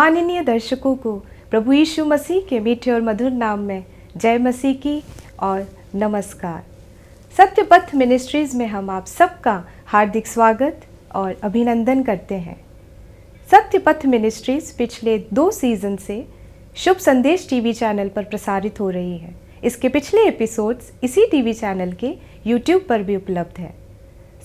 माननीय दर्शकों को प्रभु यीशु मसीह के मीठे और मधुर नाम में जय मसीह की और नमस्कार। सत्यपथ मिनिस्ट्रीज में हम आप सबका हार्दिक स्वागत और अभिनंदन करते हैं। सत्यपथ मिनिस्ट्रीज पिछले 2 सीज़न से शुभ संदेश टीवी चैनल पर प्रसारित हो रही है। इसके पिछले एपिसोड्स इसी टीवी चैनल के यूट्यूब पर भी उपलब्ध है।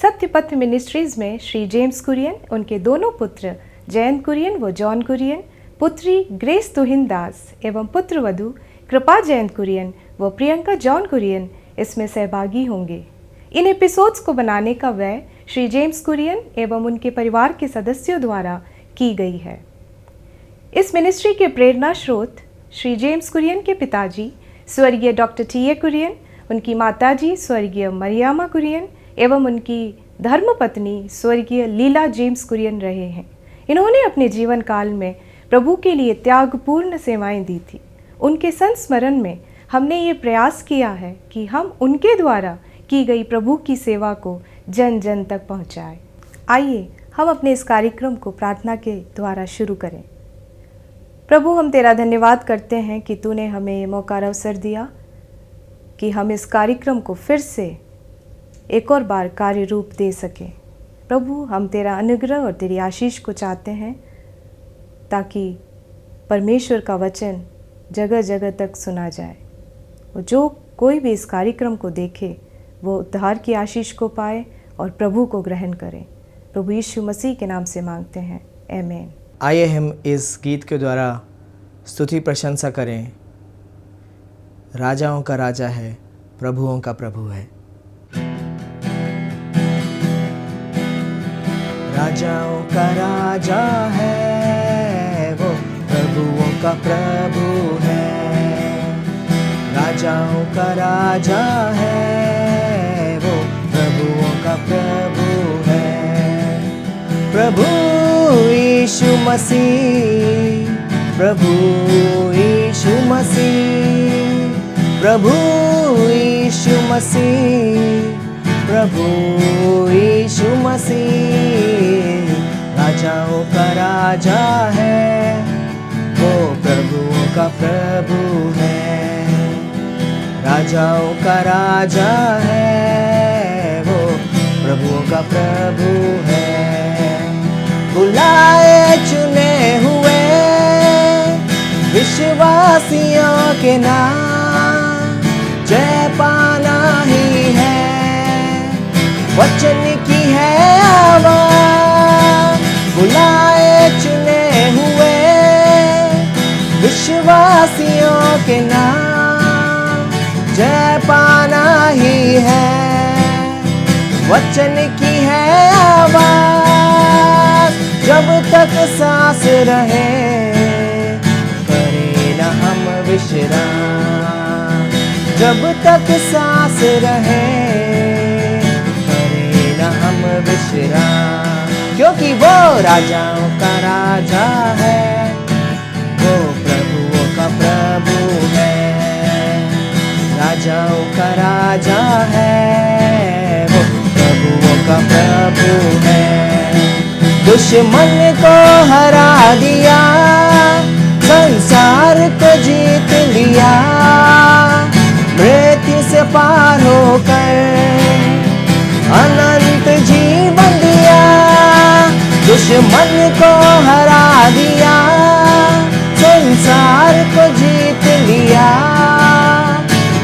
सत्यपथ मिनिस्ट्रीज में श्री जेम्स कुरियन, उनके दोनों पुत्र जयंत कुरियन व जॉन कुरियन, पुत्री ग्रेस तुहिन दास एवं पुत्रवधू कृपा जयंत कुरियन व प्रियंका जॉन कुरियन इसमें सहभागी होंगे। इन एपिसोड्स को बनाने का व्यय श्री जेम्स कुरियन एवं उनके परिवार के सदस्यों द्वारा की गई है। इस मिनिस्ट्री के प्रेरणा स्रोत श्री जेम्स कुरियन के पिताजी स्वर्गीय डॉक्टर टी.ए. कुरियन, उनकी माताजी स्वर्गीय मरियामा कुरियन एवं उनकी धर्मपत्नी स्वर्गीय लीला जेम्स कुरियन रहे हैं। इन्होंने अपने जीवन काल में प्रभु के लिए त्यागपूर्ण सेवाएं दी थी। उनके संस्मरण में हमने ये प्रयास किया है कि हम उनके द्वारा की गई प्रभु की सेवा को जन जन तक पहुंचाएं। आइए हम अपने इस कार्यक्रम को प्रार्थना के द्वारा शुरू करें। प्रभु, हम तेरा धन्यवाद करते हैं कि तूने हमें ये मौका और अवसर दिया कि हम इस कार्यक्रम को फिर से एक और बार कार्य रूप दे सकें। प्रभु, हम तेरा अनुग्रह और तेरी आशीष को चाहते हैं ताकि परमेश्वर का वचन जगह जगह तक सुना जाए। और जो कोई भी इस कार्यक्रम को देखे वो उद्धार की आशीष को पाए और प्रभु को ग्रहण करें। प्रभु यीशु मसीह के नाम से मांगते हैं, आमीन। आइए हम इस गीत के द्वारा स्तुति प्रशंसा करें। राजाओं का राजा है, प्रभुओं का प्रभु है। राजाओं का राजा है, वो प्रभुओं का प्रभु है। राजाओं का राजा है, वो प्रभुओं का प्रभु है। प्रभु यीशु मसीह, प्रभु यीशु मसीह, प्रभु यीशु मसीह, प्रभु यीशु मसीह। राजाओं का राजा है, वो प्रभुओं का प्रभु है। राजाओं का राजा है, वो प्रभुओं का प्रभु है। बुलाए चुने हुए विश्वासियों के नाम जय पाना ही है। वचन की है आवाज़, बुलाए चुने हुए विश्वासियों के नाम जय पाना ही है। वचन की है आवाज़, जब तक सांस रहे करें न हम विश्राम। जब तक सांस रहे करें न हम विश्राम। क्योंकि वो राजाओं का राजा है, वो प्रभुओं का प्रभु है। राजाओं का राजा है, वो प्रभुओं का प्रभु है। दुश्मन को हरा दिया, संसार को जीत लिया। मृत्यु से पार होकर अनंत जीवन दिया। दुश्मन को हरा दिया, संसार को जीत लिया।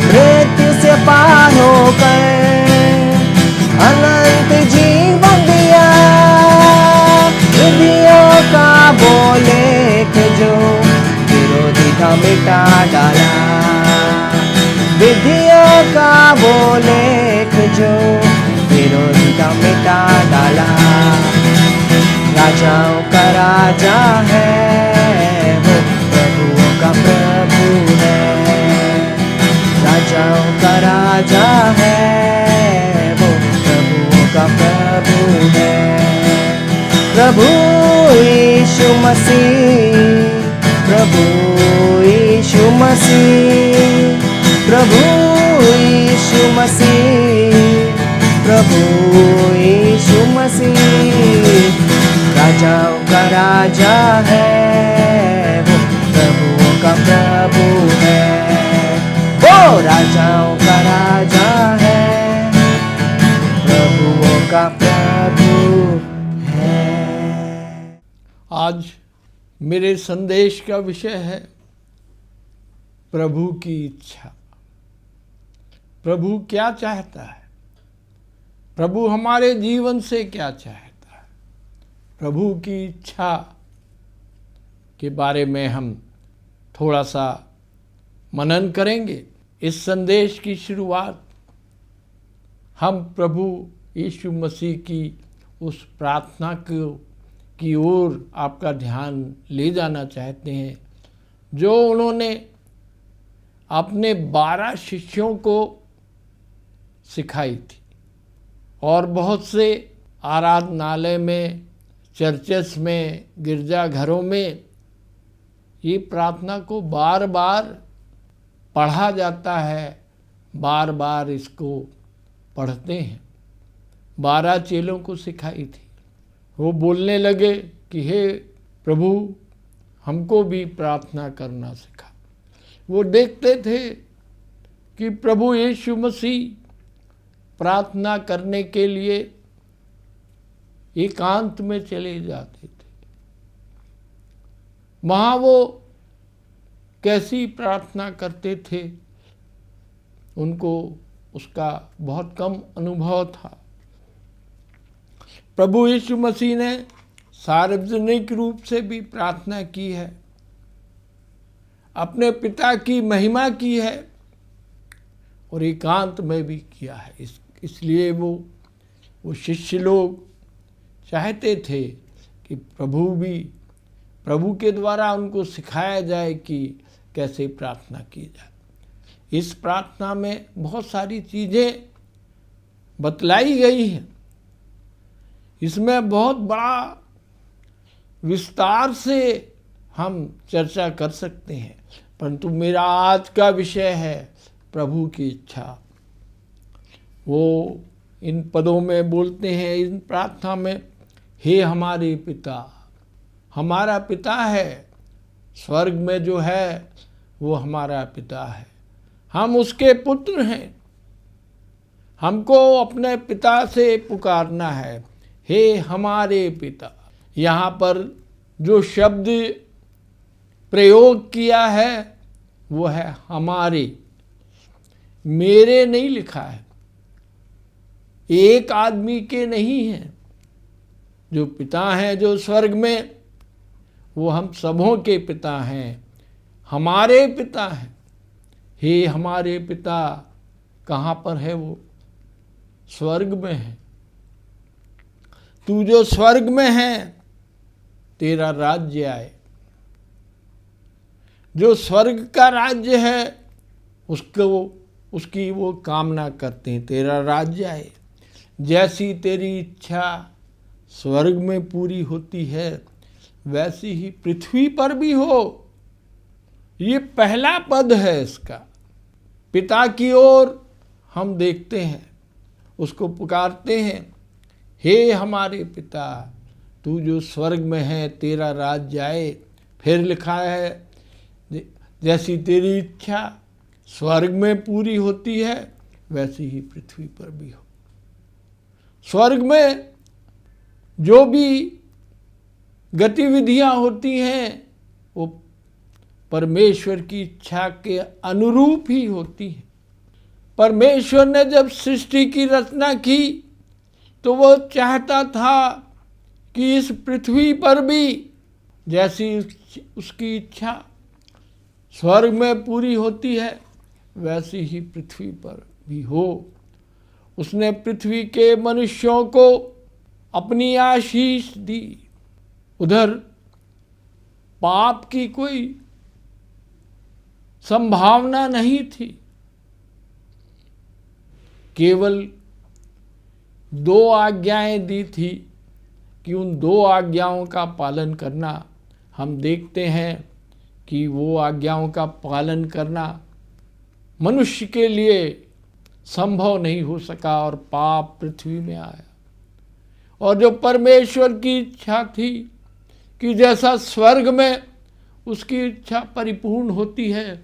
मृत्यु से पार होकर अनंत जीवन दिया। विधियों का बोलेख जो विरोधी का मिटा डाला। विधियों का बोलेख जो विरोधी का मिटा डाला। राजाओं का राजा है, वो प्रभुओं का प्रभु है। राजाओं का राजा है, वो प्रभुओं का प्रभु है। प्रभु यीशु मसीह, प्रभु यीशु मसीह, प्रभु यीशु मसीह, प्रभु यीशु मसीह। राजाओं का राजा है, का प्रभु है, वो राजाओं का राजा है, प्रभुओं का प्रभु है। आज मेरे संदेश का विषय है प्रभु की इच्छा। प्रभु क्या चाहता है? प्रभु हमारे जीवन से क्या चाहता है? प्रभु की इच्छा के बारे में हम थोड़ा सा मनन करेंगे। इस संदेश की शुरुआत हम प्रभु यीशु मसीह की उस प्रार्थना की ओर आपका ध्यान ले जाना चाहते हैं, जो उन्होंने अपने 12 शिष्यों को सिखाई थी। और बहुत से आराधनालय में, चर्चेस में, गिरजाघरों में ये प्रार्थना को बार बार पढ़ा जाता है, बार बार इसको पढ़ते हैं। 12 चेलों को सिखाई थी। वो बोलने लगे कि हे प्रभु, हमको भी प्रार्थना करना सिखा। वो देखते थे कि प्रभु यीशु मसीह प्रार्थना करने के लिए एकांत में चले जाते थे। वहाँ वो कैसी प्रार्थना करते थे, उनको उसका बहुत कम अनुभव था। प्रभु यीशु मसीह ने सार्वजनिक रूप से भी प्रार्थना की है, अपने पिता की महिमा की है और एकांत में भी किया है। इसलिए वो शिष्य लोग चाहते थे कि प्रभु के द्वारा उनको सिखाया जाए कि कैसे प्रार्थना की जाए। इस प्रार्थना में बहुत सारी चीज़ें बतलाई गई हैं। इसमें बहुत बड़ा विस्तार से हम चर्चा कर सकते हैं, परंतु मेरा आज का विषय है प्रभु की इच्छा। वो इन पदों में बोलते हैं, इन प्रार्थना में, हे हमारे पिता। हमारा पिता है स्वर्ग में जो है, वो हमारा पिता है। हम उसके पुत्र हैं। हमको अपने पिता से पुकारना है, हे हमारे पिता। यहाँ पर जो शब्द प्रयोग किया है वो है हमारे। मेरे नहीं लिखा है, एक आदमी के नहीं है। जो पिता हैं जो स्वर्ग में, वो हम सबों के पिता हैं, हमारे पिता हैं। हे हमारे पिता कहाँ पर है? वो स्वर्ग में है। तू जो स्वर्ग में है, तेरा राज्य आए। जो स्वर्ग का राज्य है उसकी वो कामना करते हैं, तेरा राज्य आए। जैसी तेरी इच्छा स्वर्ग में पूरी होती है, वैसी ही पृथ्वी पर भी हो। ये पहला पद है इसका। पिता की ओर हम देखते हैं, उसको पुकारते हैं, हे हमारे पिता, तू जो स्वर्ग में है, तेरा राज्य आए। फिर लिखा है, जैसी तेरी इच्छा स्वर्ग में पूरी होती है, वैसी ही पृथ्वी पर भी हो। स्वर्ग में जो भी गतिविधियां होती हैं, वो परमेश्वर की इच्छा के अनुरूप ही होती हैं। परमेश्वर ने जब सृष्टि की रचना की, तो वो चाहता था कि इस पृथ्वी पर भी जैसी उसकी इच्छा स्वर्ग में पूरी होती है, वैसी ही पृथ्वी पर भी हो। उसने पृथ्वी के मनुष्यों को अपनी आशीष दी। उधर पाप की कोई संभावना नहीं थी। केवल 2 आज्ञाएं दी थी कि उन 2 आज्ञाओं का पालन करना। हम देखते हैं कि वो आज्ञाओं का पालन करना मनुष्य के लिए संभव नहीं हो सका और पाप पृथ्वी में आया। और जो परमेश्वर की इच्छा थी कि जैसा स्वर्ग में उसकी इच्छा परिपूर्ण होती है,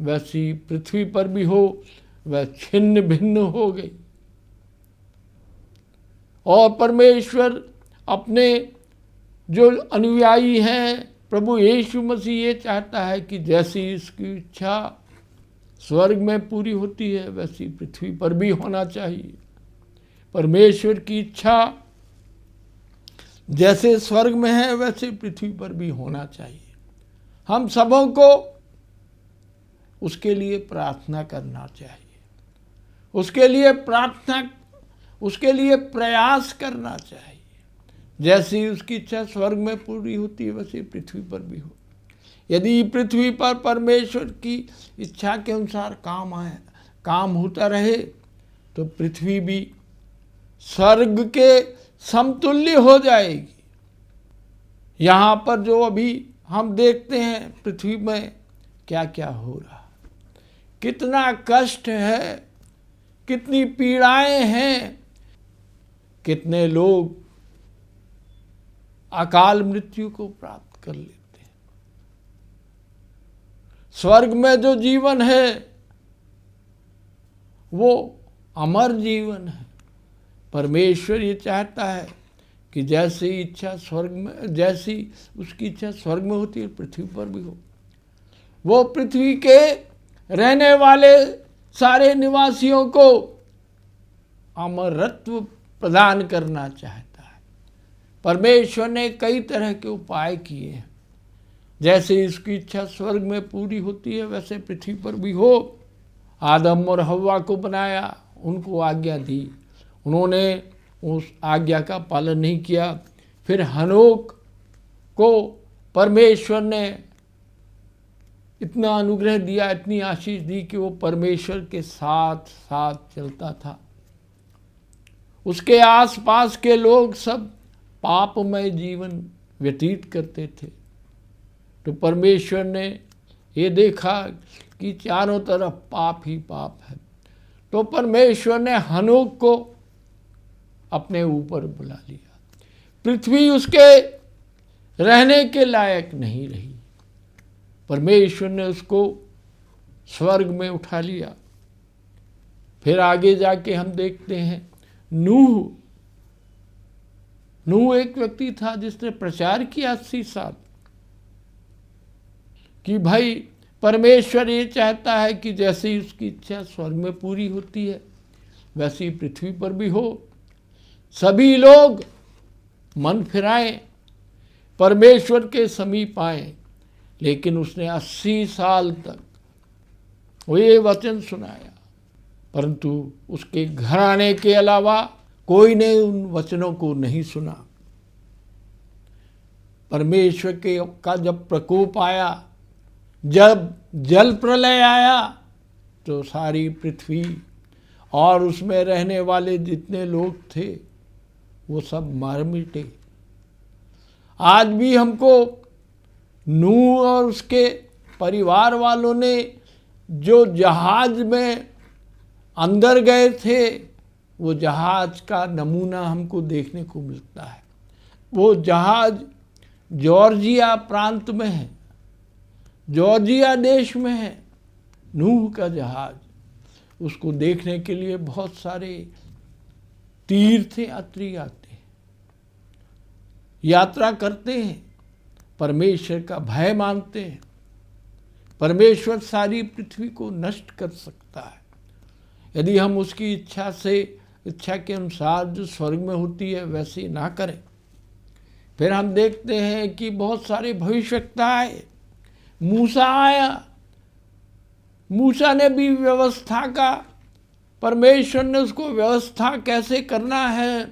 वैसी पृथ्वी पर भी हो, वह छिन्न भिन्न हो गई। और परमेश्वर अपने जो अनुयायी हैं, प्रभु यीशु मसीह ये चाहता है कि जैसी इसकी इच्छा स्वर्ग में पूरी होती है वैसी पृथ्वी पर भी होना चाहिए। परमेश्वर की इच्छा जैसे स्वर्ग में है वैसे पृथ्वी पर भी होना चाहिए। हम सबों को उसके लिए प्रार्थना करना चाहिए, उसके लिए प्रयास करना चाहिए। जैसी उसकी इच्छा स्वर्ग में पूरी होती है वैसे पृथ्वी पर भी हो। यदि पृथ्वी पर परमेश्वर की इच्छा के अनुसार काम होता रहे तो पृथ्वी भी स्वर्ग के समतुल्य हो जाएगी। यहाँ पर जो अभी हम देखते हैं पृथ्वी में क्या क्या हो रहा, कितना कष्ट है, कितनी पीड़ाएं हैं, कितने लोग अकाल मृत्यु को प्राप्त कर लेते हैं। स्वर्ग में जो जीवन है वो अमर जीवन है। परमेश्वर ये चाहता है कि जैसी इच्छा स्वर्ग में, जैसी उसकी इच्छा स्वर्ग में होती है पृथ्वी पर भी हो। वो पृथ्वी के रहने वाले सारे निवासियों को अमरत्व प्रदान करना चाहता है। परमेश्वर ने कई तरह के उपाय किए हैं। जैसे इसकी इच्छा स्वर्ग में पूरी होती है वैसे पृथ्वी पर भी हो। आदम और हव्वा को बनाया, उनको आज्ञा दी, उन्होंने उस आज्ञा का पालन नहीं किया। फिर हनोक को परमेश्वर ने इतना अनुग्रह दिया, इतनी आशीष दी कि वो परमेश्वर के साथ साथ चलता था। उसके आसपास के लोग सब पापमय जीवन व्यतीत करते थे। तो परमेश्वर ने ये देखा कि चारों तरफ पाप ही पाप है, तो परमेश्वर ने हनोक को अपने ऊपर बुला लिया। पृथ्वी उसके रहने के लायक नहीं रही। परमेश्वर ने उसको स्वर्ग में उठा लिया। फिर आगे जाके हम देखते हैं नूह एक व्यक्ति था जिसने प्रचार किया 80 साल कि भाई परमेश्वर ये चाहता है कि जैसी उसकी इच्छा स्वर्ग में पूरी होती है वैसी पृथ्वी पर भी हो। सभी लोग मन फिराएं, परमेश्वर के समीप आए। लेकिन उसने 80 साल तक वो ये वचन सुनाया, परंतु उसके घराने के अलावा कोई ने उन वचनों को नहीं सुना। परमेश्वर का जब प्रकोप आया, जब जल प्रलय आया, तो सारी पृथ्वी और उसमें रहने वाले जितने लोग थे वो सब मर मिटे। आज भी हमको नूह और उसके परिवार वालों ने जो जहाज में अंदर गए थे वो जहाज का नमूना हमको देखने को मिलता है। वो जहाज जॉर्जिया प्रांत में है, जॉर्जिया देश में है नूह का जहाज। उसको देखने के लिए बहुत सारे तीर्थयात्री आते हैं, यात्रा करते हैं, परमेश्वर का भय मानते हैं। परमेश्वर सारी पृथ्वी को नष्ट कर सकता है यदि हम उसकी इच्छा के अनुसार जो स्वर्ग में होती है वैसे ना करें। फिर हम देखते हैं कि बहुत सारे भविष्यवक्ता आए। मूसा आया, मूसा ने भी व्यवस्था का, परमेश्वर ने उसको व्यवस्था कैसे करना है,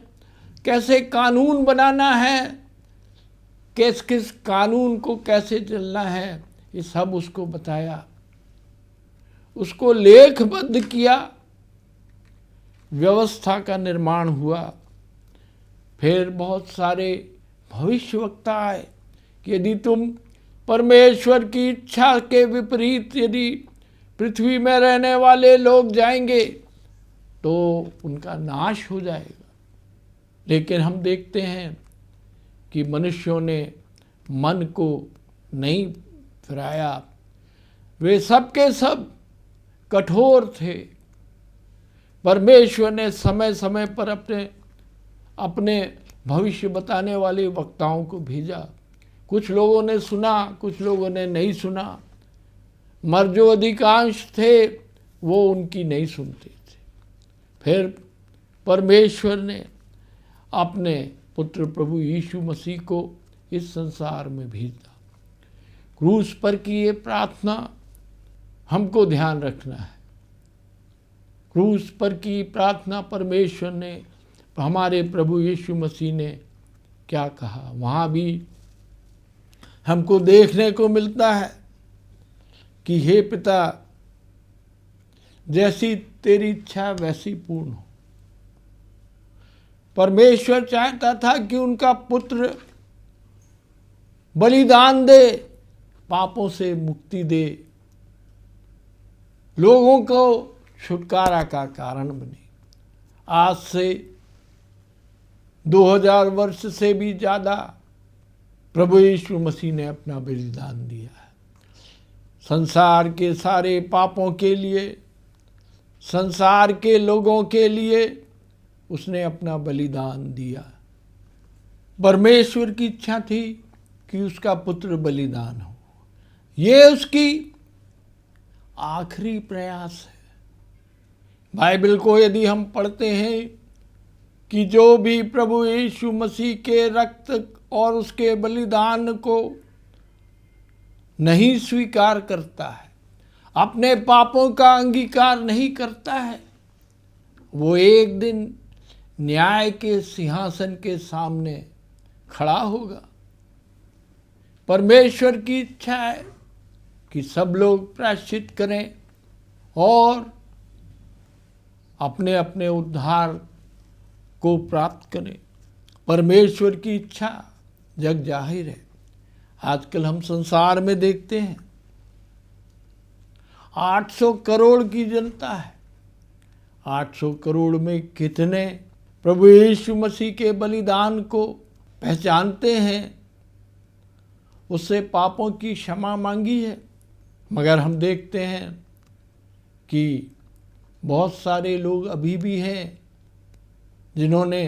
कैसे कानून बनाना है, किस किस कानून को कैसे चलना है, ये सब उसको बताया, उसको लेखबद्ध किया, व्यवस्था का निर्माण हुआ। फिर बहुत सारे भविष्यवक्ता आए कि यदि तुम परमेश्वर की इच्छा के विपरीत यदि पृथ्वी में रहने वाले लोग जाएंगे तो उनका नाश हो जाएगा। लेकिन हम देखते हैं कि मनुष्यों ने मन को नहीं फिर आया। वे सब के सब कठोर थे। परमेश्वर ने समय समय पर अपने भविष्य बताने वाले वक्ताओं को भेजा। कुछ लोगों ने सुना, कुछ लोगों ने नहीं सुना, मगर जो अधिकांश थे वो उनकी नहीं सुनते थे। फिर परमेश्वर ने अपने पुत्र प्रभु यीशु मसीह को इस संसार में भेजा। क्रूस पर की ये प्रार्थना हमको ध्यान रखना है। क्रूस पर की प्रार्थना परमेश्वर ने, हमारे प्रभु यीशु मसीह ने क्या कहा, वहाँ भी हमको देखने को मिलता है कि हे पिता, जैसी तेरी इच्छा वैसी पूर्ण हो। परमेश्वर चाहता था कि उनका पुत्र बलिदान दे, पापों से मुक्ति दे, लोगों को छुटकारा का कारण बने। आज से 2000 वर्ष से भी ज़्यादा प्रभु यीशु मसीह ने अपना बलिदान दिया है। संसार के सारे पापों के लिए, संसार के लोगों के लिए उसने अपना बलिदान दिया। परमेश्वर की इच्छा थी कि उसका पुत्र बलिदान हो। ये उसकी आखिरी प्रयास है। बाइबल को यदि हम पढ़ते हैं कि जो भी प्रभु यीशु मसीह के रक्त और उसके बलिदान को नहीं स्वीकार करता है, अपने पापों का अंगीकार नहीं करता है, वो एक दिन न्याय के सिंहासन के सामने खड़ा होगा। परमेश्वर की इच्छा है कि सब लोग प्रायश्चित करें और अपने अपने उद्धार को प्राप्त करें। परमेश्वर की इच्छा जग जाहिर है। आजकल हम संसार में देखते हैं 800 करोड़ की जनता है। 800 करोड़ में कितने प्रभु यीशु मसीह के बलिदान को पहचानते हैं, उससे पापों की क्षमा मांगी है। मगर हम देखते हैं कि बहुत सारे लोग अभी भी हैं जिन्होंने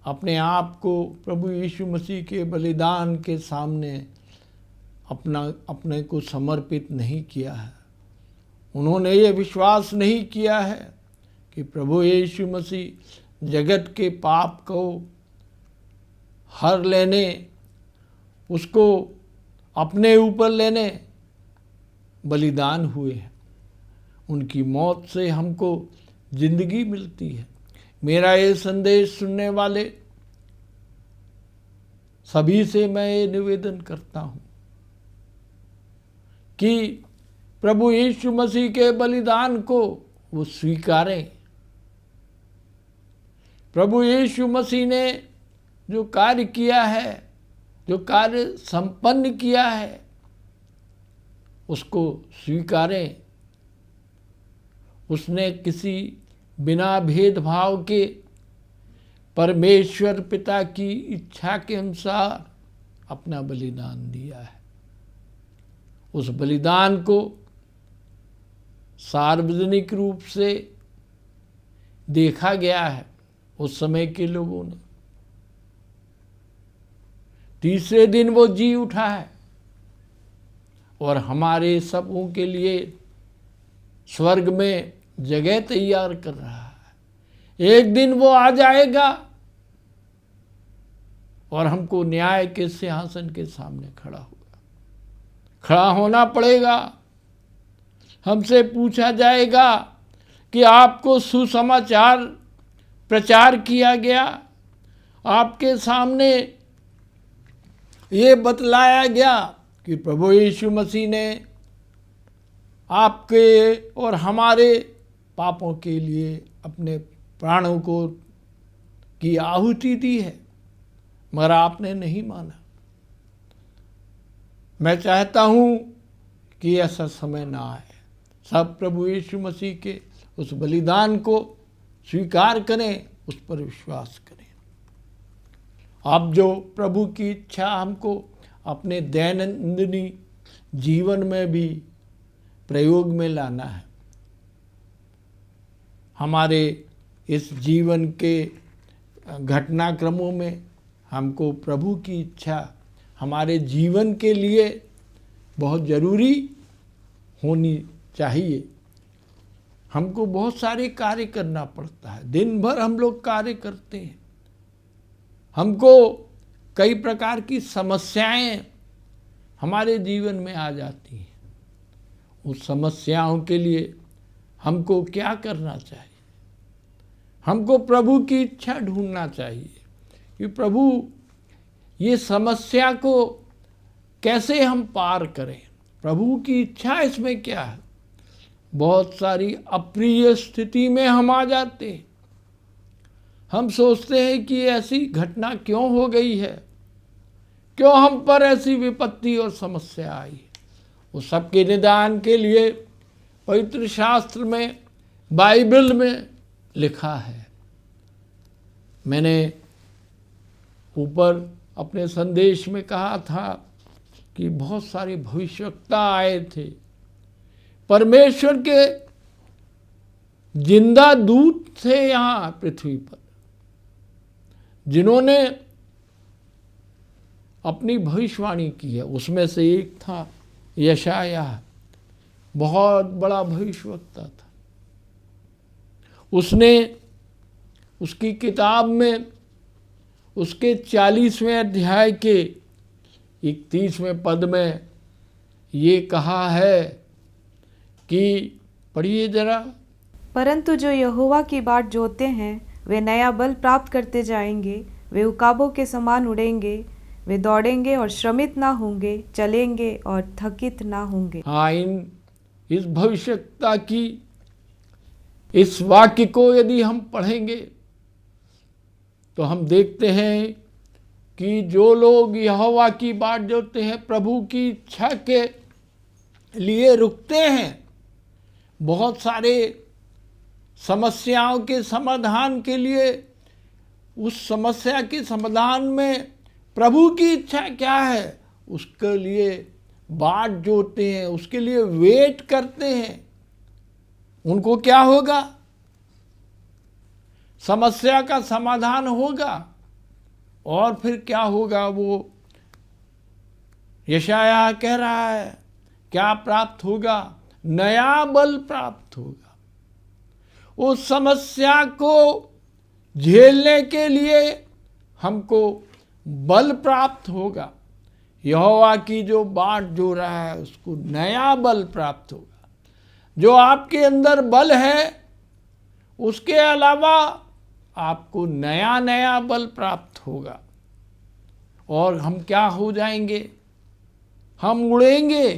अपने आप को प्रभु यीशु मसीह के बलिदान के सामने अपने को समर्पित नहीं किया है। उन्होंने ये विश्वास नहीं किया है कि प्रभु यीशु मसीह जगत के पाप को हर लेने, उसको अपने ऊपर लेने बलिदान हुए हैं। उनकी मौत से हमको जिंदगी मिलती है। मेरा ये संदेश सुनने वाले सभी से मैं ये निवेदन करता हूँ कि प्रभु यीशु मसीह के बलिदान को वो स्वीकारें। प्रभु यीशु मसीह ने जो कार्य किया है, जो कार्य संपन्न किया है, उसको स्वीकारें। उसने किसी बिना भेदभाव के परमेश्वर पिता की इच्छा के अनुसार अपना बलिदान दिया है। उस बलिदान को सार्वजनिक रूप से देखा गया है उस समय के लोगों ने। तीसरे दिन वो जी उठा है और हमारे सबों के लिए स्वर्ग में जगह तैयार कर रहा है। एक दिन वो आ जाएगा और हमको न्याय के सिंहासन के सामने खड़ा होना पड़ेगा। हमसे पूछा जाएगा कि आपको सुसमाचार प्रचार किया गया, आपके सामने ये बतलाया गया कि प्रभु यीशु मसीह ने आपके और हमारे पापों के लिए अपने प्राणों को की आहुति दी है, मगर आपने नहीं माना। मैं चाहता हूँ कि ऐसा समय ना आए। सब प्रभु यीशु मसीह के उस बलिदान को स्वीकार करें, उस पर विश्वास करें। अब जो प्रभु की इच्छा हमको अपने दैनंदिनी जीवन में भी प्रयोग में लाना है। हमारे इस जीवन के घटनाक्रमों में हमको प्रभु की इच्छा हमारे जीवन के लिए बहुत ज़रूरी होनी चाहिए। हमको बहुत सारे कार्य करना पड़ता है, दिन भर हम लोग कार्य करते हैं, हमको कई प्रकार की समस्याएं हमारे जीवन में आ जाती हैं। उस समस्याओं के लिए हमको क्या करना चाहिए? हमको प्रभु की इच्छा ढूंढना चाहिए कि प्रभु ये समस्या को कैसे हम पार करें, प्रभु की इच्छा इसमें क्या है। बहुत सारी अप्रिय स्थिति में हम आ जाते हैं, हम सोचते हैं कि ऐसी घटना क्यों हो गई है, क्यों हम पर ऐसी विपत्ति और समस्या आई है। उस सबके निदान के लिए पवित्र शास्त्र में, बाइबल में लिखा है। मैंने ऊपर अपने संदेश में कहा था कि बहुत सारे भविष्यवक्ता आए थे, परमेश्वर के जिंदा दूत थे यहाँ पृथ्वी पर, जिन्होंने अपनी भविष्यवाणी की है। उसमें से एक था यशायाह, बहुत बड़ा भविष्यवक्ता था। उसने उसकी किताब में उसके 40वें अध्याय के 31वें पद में ये कहा है कि, पढ़िए जरा। परंतु जो यहोवा की बाट जोते हैं वे नया बल प्राप्त करते जाएंगे, वे उकाबों के समान उड़ेंगे, वे दौड़ेंगे और श्रमित ना होंगे, चलेंगे और थकित ना होंगे। हाँ, इस भविष्यवक्ता की इस वाक्य को यदि हम पढ़ेंगे तो हम देखते हैं कि जो लोग यहोवा की बाट जोते हैं, प्रभु की इच्छा के लिए रुकते हैं, बहुत सारे समस्याओं के समाधान के लिए, उस समस्या के समाधान में प्रभु की इच्छा क्या है उसके लिए बाट जोते हैं, उसके लिए वेट करते हैं, उनको क्या होगा? समस्या का समाधान होगा। और फिर क्या होगा? वो यशायाह कह रहा है क्या प्राप्त होगा? नया बल प्राप्त होगा। उस समस्या को झेलने के लिए हमको बल प्राप्त होगा। यहोवा की जो बाट जो रहा है उसको नया बल प्राप्त होगा। जो आपके अंदर बल है उसके अलावा आपको नया नया बल प्राप्त होगा। और हम क्या हो जाएंगे? हम उड़ेंगे।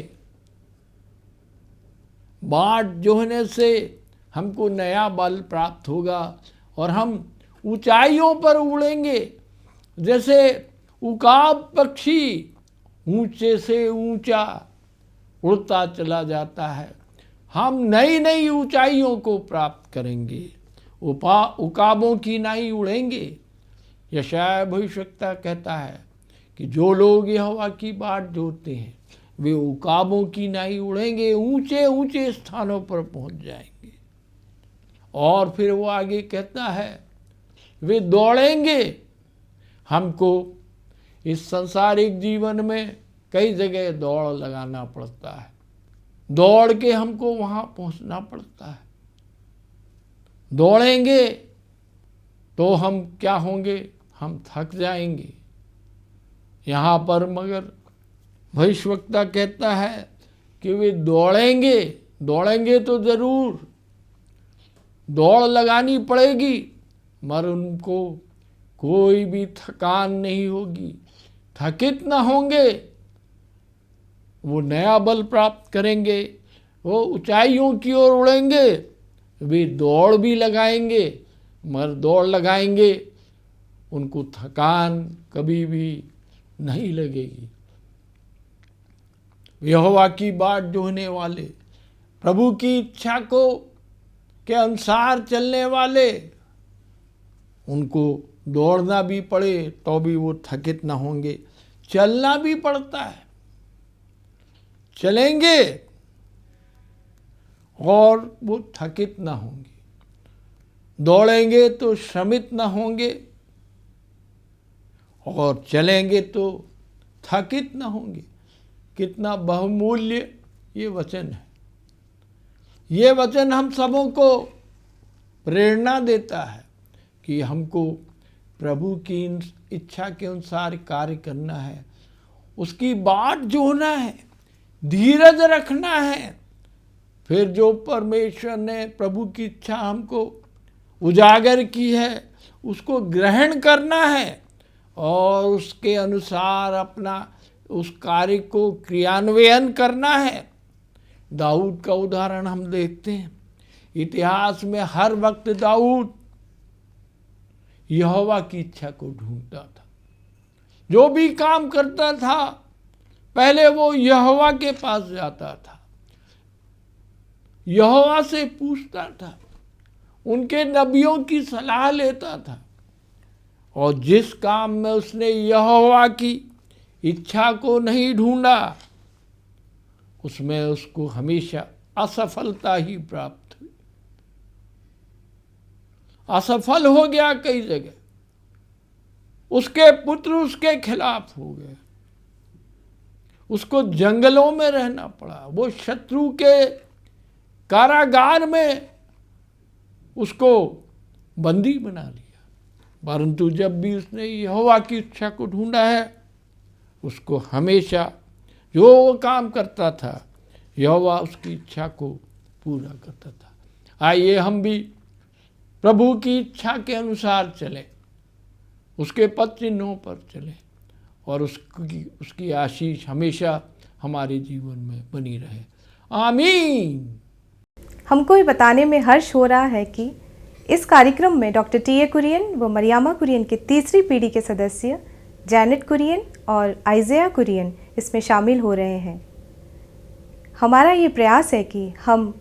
बाट जोहने से हमको नया बल प्राप्त होगा और हम ऊंचाइयों पर उड़ेंगे। जैसे उकाब पक्षी ऊंचे से ऊंचा उड़ता चला जाता है, हम नई नई ऊंचाइयों को प्राप्त करेंगे, उकाबों की नाई उड़ेंगे। यशायाह भविष्यवक्ता कहता है कि जो लोग यहोवा की बाट जोते हैं वे उकाबों की नाई उड़ेंगे, ऊंचे ऊंचे स्थानों पर पहुंच जाएंगे। और फिर वो आगे कहता है वे दौड़ेंगे। हमको इस सांसारिक जीवन में कई जगह दौड़ लगाना पड़ता है, दौड़ के हमको वहाँ पहुँचना पड़ता है। दौड़ेंगे तो हम क्या होंगे? हम थक जाएंगे। यहाँ पर मगर भविष्यवक्ता कहता है कि वे दौड़ेंगे। दौड़ेंगे तो ज़रूर, दौड़ लगानी पड़ेगी, मगर उनको कोई भी थकान नहीं होगी, थकित ना होंगे। वो नया बल प्राप्त करेंगे, वो ऊंचाइयों की ओर उड़ेंगे, वे दौड़ भी लगाएंगे, मगर दौड़ लगाएंगे उनको थकान कभी भी नहीं लगेगी। यहोवा की बाट जोहने वाले, प्रभु की इच्छा को के अनुसार चलने वाले, उनको दौड़ना भी पड़े तो भी वो थकित ना होंगे। चलना भी पड़ता है, चलेंगे और वो थकित ना होंगे, दौड़ेंगे तो श्रमित ना होंगे और चलेंगे तो थकित ना होंगे। कितना बहुमूल्य ये वचन है। ये वचन हम सबों को प्रेरणा देता है कि हमको प्रभु की इच्छा के अनुसार कार्य करना है, उसकी बाट जोहना है, धीरज रखना है। फिर जो परमेश्वर ने प्रभु की इच्छा हमको उजागर की है उसको ग्रहण करना है और उसके अनुसार अपना उस कार्य को क्रियान्वयन करना है। दाऊद का उदाहरण हम देखते हैं। इतिहास में हर वक्त दाऊद यहोवा की इच्छा को ढूंढता था। जो भी काम करता था पहले वो यहोवा के पास जाता था, यहोवा से पूछता था, उनके नबियों की सलाह लेता था और जिस काम में उसने यहोवा की इच्छा को नहीं ढूंढा उसमें उसको हमेशा असफलता ही प्राप्त हुई। असफल हो गया कई जगह, उसके पुत्र उसके खिलाफ हो गए, उसको जंगलों में रहना पड़ा, वो शत्रु के कारागार में उसको बंदी बना लिया। परंतु जब भी उसने यहोवा की इच्छा को ढूंढा है उसको हमेशा जो वो काम करता था यहोवा उसकी इच्छा को पूरा करता था। आइए हम भी प्रभु की इच्छा के अनुसार चलें, उसके पद चिन्हों पर चलें और उसकी आशीष हमेशा हमारे जीवन में बनी रहे। आमीन। हमको ये बताने में हर्ष हो रहा है कि इस कार्यक्रम में डॉक्टर टी.ए. कुरियन व मरियामा कुरियन के तीसरी पीढ़ी के सदस्य जैनेट कुरियन और आइज़िया कुरियन इसमें शामिल हो रहे हैं। हमारा ये प्रयास है कि हम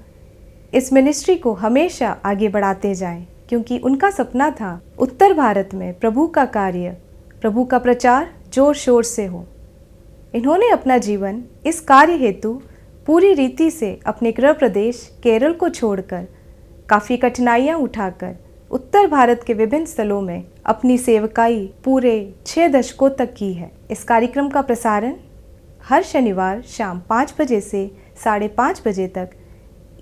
इस मिनिस्ट्री को हमेशा आगे बढ़ाते जाएं, क्योंकि उनका सपना था उत्तर भारत में प्रभु का कार्य, प्रभु का प्रचार जोर शोर से हो। इन्होंने अपना जीवन इस कार्य हेतु पूरी रीति से अपने गृह प्रदेश केरल को छोड़कर काफ़ी कठिनाइयाँ उठाकर उत्तर भारत के विभिन्न स्थलों में अपनी सेवकाई पूरे 6 दशकों तक की है। इस कार्यक्रम का प्रसारण हर शनिवार शाम 5 बजे से 5:30 बजे तक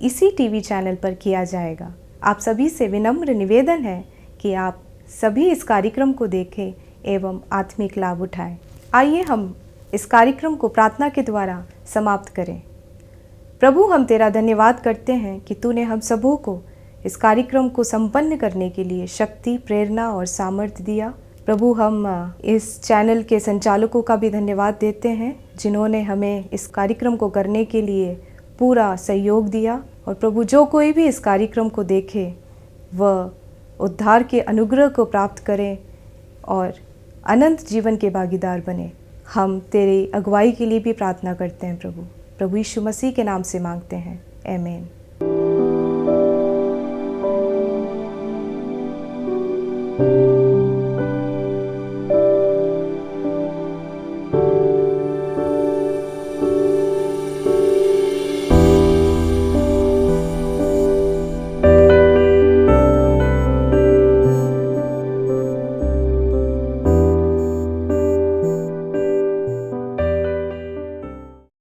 इसी टीवी चैनल पर किया जाएगा। आप सभी से विनम्र निवेदन है कि आप सभी इस कार्यक्रम को देखें एवं आत्मिक लाभ उठाएं। आइए हम इस कार्यक्रम को प्रार्थना के द्वारा समाप्त करें। प्रभु, हम तेरा धन्यवाद करते हैं कि तूने हम सबों को इस कार्यक्रम को संपन्न करने के लिए शक्ति, प्रेरणा और सामर्थ्य दिया। प्रभु, हम इस चैनल के संचालकों का भी धन्यवाद देते हैं जिन्होंने हमें इस कार्यक्रम को करने के लिए पूरा सहयोग दिया। और प्रभु, जो कोई भी इस कार्यक्रम को देखे वह उद्धार के अनुग्रह को प्राप्त करें और अनंत जीवन के भागीदार बने। हम तेरी अगुवाई के लिए भी प्रार्थना करते हैं प्रभु यीशु मसीह के नाम से मांगते हैं, आमीन।